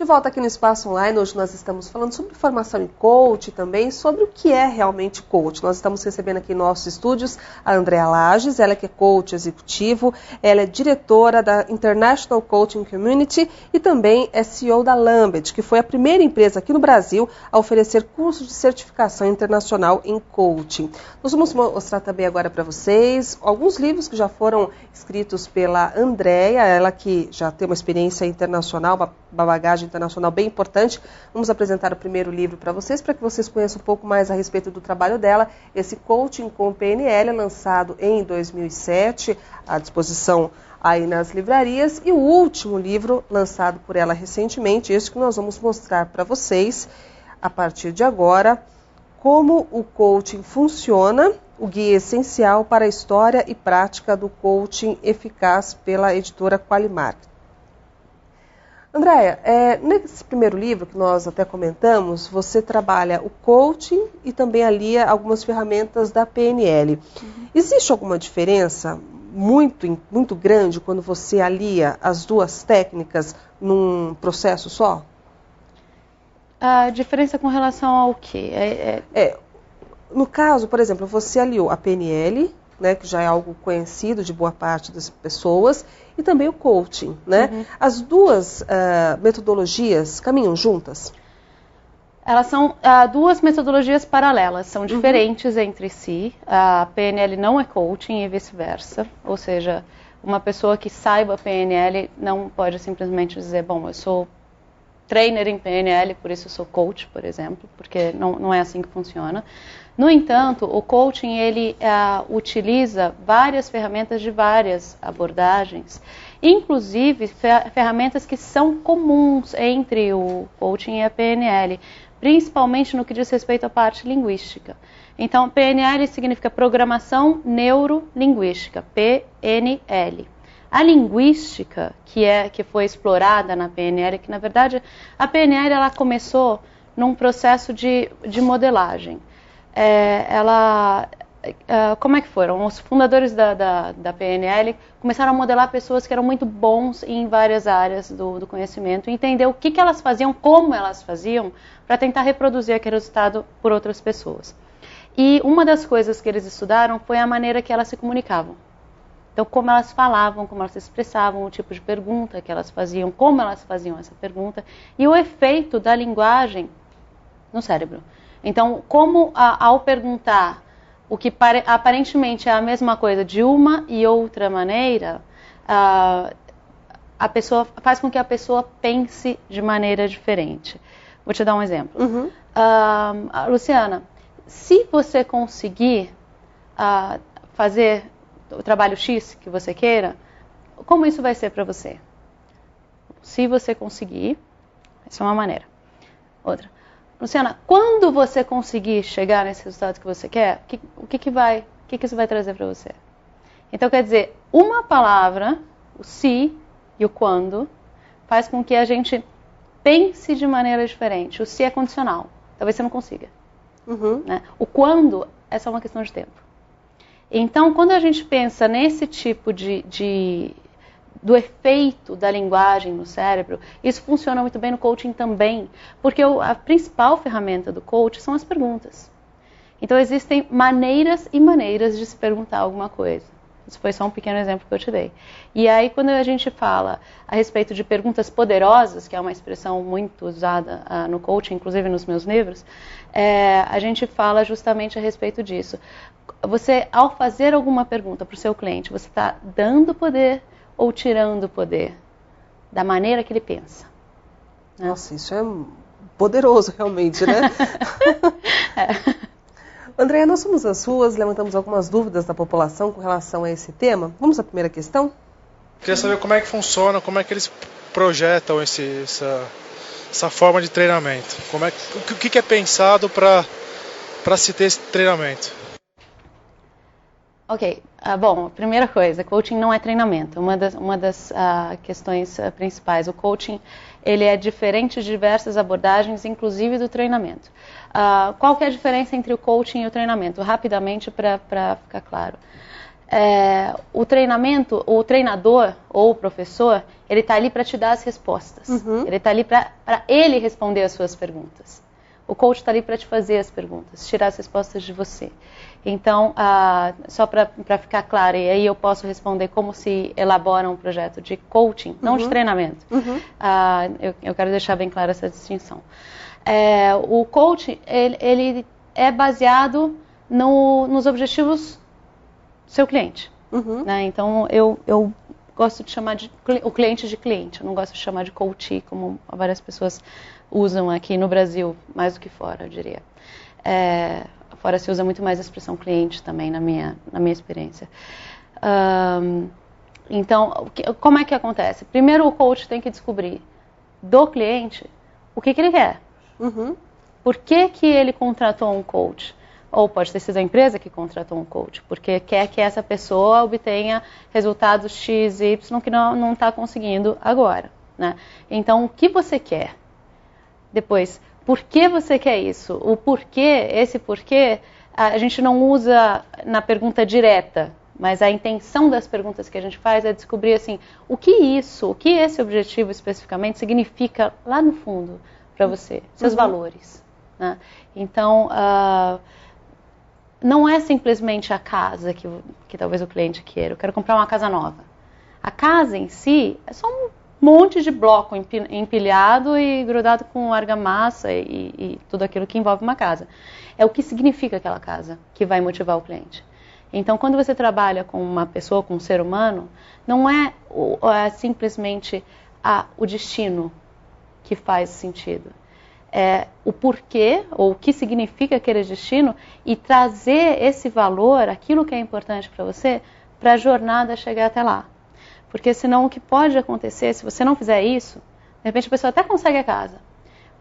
De volta aqui no Espaço Online, hoje nós estamos falando sobre formação em coach e também sobre o que é realmente coach. Nós estamos recebendo aqui em nossos estúdios a Andréa Lages, ela que é coach executivo, ela é diretora da International Coaching Community e também é CEO da Lambert, que foi a primeira empresa aqui no Brasil a oferecer cursos de certificação internacional em coaching. Nós vamos mostrar também agora para vocês alguns livros que já foram escritos pela Andréa, ela que já tem uma experiência internacional, uma bagagem internacional bem importante. Vamos apresentar o primeiro livro para vocês que vocês conheçam um pouco mais a respeito do trabalho dela. Esse Coaching com PNL, lançado em 2007, à disposição aí nas livrarias. E o último livro, lançado por ela recentemente, esse que nós vamos mostrar para vocês, a partir de agora, como o coaching funciona, o guia essencial para a história e prática do coaching eficaz, pela editora Qualimark. Andréa, nesse primeiro livro que nós até comentamos, você trabalha o coaching e também alia algumas ferramentas da PNL. Existe alguma diferença muito grande quando você alia as duas técnicas num processo só? A diferença com relação ao quê? No caso, por exemplo, você aliou a PNL, né, que já é algo conhecido de boa parte das pessoas, e também o coaching, né? As duas metodologias caminham juntas? Elas são duas metodologias paralelas, são diferentes entre si. A PNL não é coaching e vice-versa, ou seja, uma pessoa que saiba PNL não pode simplesmente dizer, bom, eu sou trainer em PNL, por isso eu sou coach, por exemplo, porque não é assim que funciona. No entanto, o coaching ele utiliza várias ferramentas de várias abordagens, inclusive ferramentas que são comuns entre o coaching e a PNL, principalmente no que diz respeito à parte linguística. Então, PNL significa Programação Neurolinguística, PNL. A linguística, que foi explorada na PNL, que na verdade a PNL ela começou num processo de modelagem. Como é que foram? Os fundadores da PNL começaram a modelar pessoas que eram muito bons em várias áreas do conhecimento, e entender o que elas faziam, como elas faziam, para tentar reproduzir aquele resultado por outras pessoas. E uma das coisas que eles estudaram foi a maneira que elas se comunicavam. Então, como elas falavam, como elas se expressavam, o tipo de pergunta que elas faziam, como elas faziam essa pergunta, e o efeito da linguagem no cérebro. Então, como ao perguntar o que aparentemente é a mesma coisa de uma e outra maneira, a pessoa faz com que a pessoa pense de maneira diferente. Vou te dar um exemplo. Luciana, se você conseguir fazer o trabalho X que você queira, como isso vai ser para você? Se você conseguir, essa é uma maneira. Outra. Luciana, quando você conseguir chegar nesse resultado que você quer, o que isso vai trazer para você? Então, quer dizer, uma palavra, o se e o quando, faz com que a gente pense de maneira diferente. O se é condicional. Talvez você não consiga. Né? O quando é só uma questão de tempo. Então, quando a gente pensa nesse tipo do efeito da linguagem no cérebro, isso funciona muito bem no coaching também, porque a principal ferramenta do coaching são as perguntas. Então, existem maneiras e maneiras de se perguntar alguma coisa. Isso foi só um pequeno exemplo que eu te dei. E aí, quando a gente fala a respeito de perguntas poderosas, que é uma expressão muito usada no coaching, inclusive nos meus livros, a gente fala justamente a respeito disso. Você, ao fazer alguma pergunta para o seu cliente, você está dando poder ou tirando poder da maneira que ele pensa? Né? Nossa, isso é poderoso realmente, né? Andréa, nós fomos às ruas, levantamos algumas dúvidas da população com relação a esse tema. Vamos à primeira questão? Queria saber como é que funciona, como é que eles projetam essa forma de treinamento. O que é pensado para se ter esse treinamento? Ok, bom, primeira coisa, coaching não é treinamento. Uma das questões principais, o coaching ele é diferente de diversas abordagens, inclusive do treinamento. Qual que é a diferença entre o coaching e o treinamento? Rapidamente, para ficar claro. o treinador ou o professor, ele está ali para te dar as respostas. Ele está ali para ele responder as suas perguntas. O coach está ali para te fazer as perguntas, tirar as respostas de você. Então, só para ficar claro, e aí eu posso responder como se elabora um projeto de coaching, não de treinamento. Eu quero deixar bem clara essa distinção. O coaching, ele é baseado nos objetivos do seu cliente. Né? Então, eu gosto de chamar o cliente de cliente, eu não gosto de chamar de coach, como várias pessoas usam aqui no Brasil, mais do que fora, eu diria. Fora se usa muito mais a expressão cliente também, na minha experiência. Então, como é que acontece? Primeiro, o coach tem que descobrir do cliente o que ele quer. Por que ele contratou um coach? Ou pode ter sido a empresa que contratou um coach, porque quer que essa pessoa obtenha resultados X, Y que não está conseguindo agora. Né? Então, o que você quer? Depois, por que você quer isso? O porquê, esse porquê, a gente não usa na pergunta direta, mas a intenção das perguntas que a gente faz é descobrir assim, o que esse objetivo especificamente significa lá no fundo para você, seus valores. Né? Então, não é simplesmente a casa que talvez o cliente queira. Eu quero comprar uma casa nova. A casa em si é só um monte de bloco empilhado e grudado com argamassa e tudo aquilo que envolve uma casa. É o que significa aquela casa que vai motivar o cliente. Então, quando você trabalha com uma pessoa, com um ser humano, não é simplesmente o destino que faz sentido. É o porquê, ou o que significa aquele destino, e trazer esse valor, aquilo que é importante para você, para a jornada chegar até lá. Porque senão o que pode acontecer, se você não fizer isso, de repente a pessoa até consegue a casa,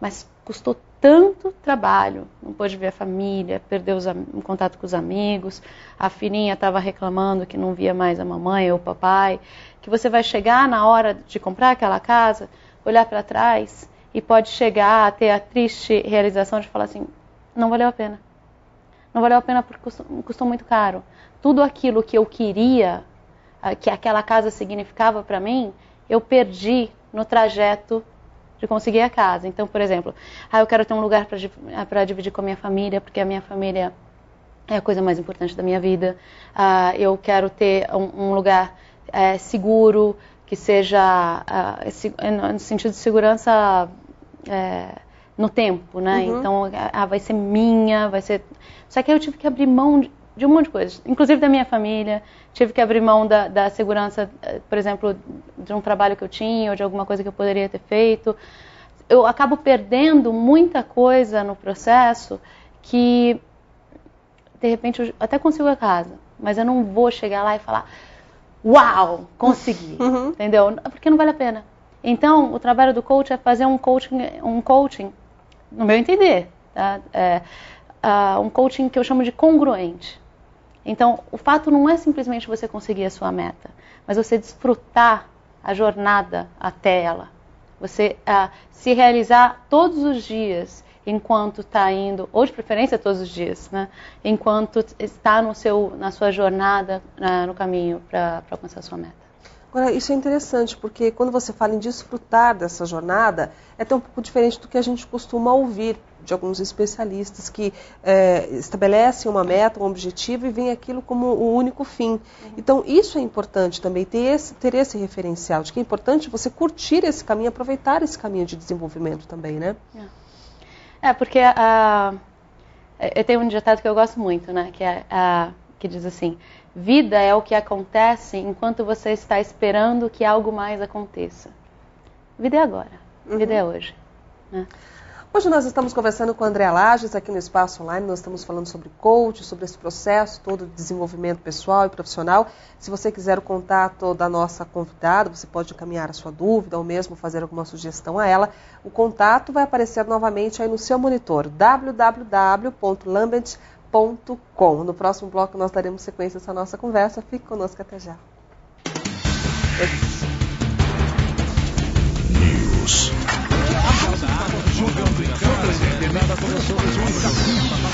mas custou tanto trabalho, não pôde ver a família, perdeu o contato com os amigos, a filhinha estava reclamando que não via mais a mamãe ou o papai, que você vai chegar na hora de comprar aquela casa, olhar para trás e pode chegar a ter a triste realização de falar assim, não valeu a pena. Não valeu a pena porque custou muito caro. Tudo aquilo que eu queria, que aquela casa significava para mim, eu perdi no trajeto de conseguir a casa. Então, por exemplo, eu quero ter um lugar para dividir com a minha família, porque a minha família é a coisa mais importante da minha vida. Eu quero ter um lugar seguro, que seja no sentido de segurança no tempo, né? Então, vai ser minha, vai ser... Só que aí eu tive que abrir mão de um monte de coisas, inclusive da minha família, tive que abrir mão da segurança, por exemplo, de um trabalho que eu tinha ou de alguma coisa que eu poderia ter feito. Eu acabo perdendo muita coisa no processo que, de repente, eu até consigo a casa, mas eu não vou chegar lá e falar, uau, consegui, entendeu? Porque não vale a pena. Então, o trabalho do coach é fazer um coaching, no meu entender, tá? Um coaching que eu chamo de congruente. Então, o fato não é simplesmente você conseguir a sua meta, mas você desfrutar a jornada até ela. Você se realizar todos os dias enquanto está indo, ou de preferência todos os dias, né? Enquanto está na sua jornada, no caminho para alcançar a sua meta. Agora, isso é interessante, porque quando você fala em desfrutar dessa jornada, é até um pouco diferente do que a gente costuma ouvir de alguns especialistas que estabelecem uma meta, um objetivo e veem aquilo como o único fim. Então, isso é importante também, ter esse referencial, de que é importante você curtir esse caminho, aproveitar esse caminho de desenvolvimento também, né? Porque eu tenho um ditado que eu gosto muito, né? Que diz assim, vida é o que acontece enquanto você está esperando que algo mais aconteça. Vida é agora, vida é hoje. Né? Hoje nós estamos conversando com a Andréa Lages aqui no Espaço Online, nós estamos falando sobre coach, sobre esse processo todo de desenvolvimento pessoal e profissional. Se você quiser o contato da nossa convidada, você pode encaminhar a sua dúvida ou mesmo fazer alguma sugestão a ela. O contato vai aparecer novamente aí no seu monitor, www.lambent.com. No próximo bloco nós daremos sequência a essa nossa conversa. Fique conosco até já. News. Jogando em casa, nada começou 2014.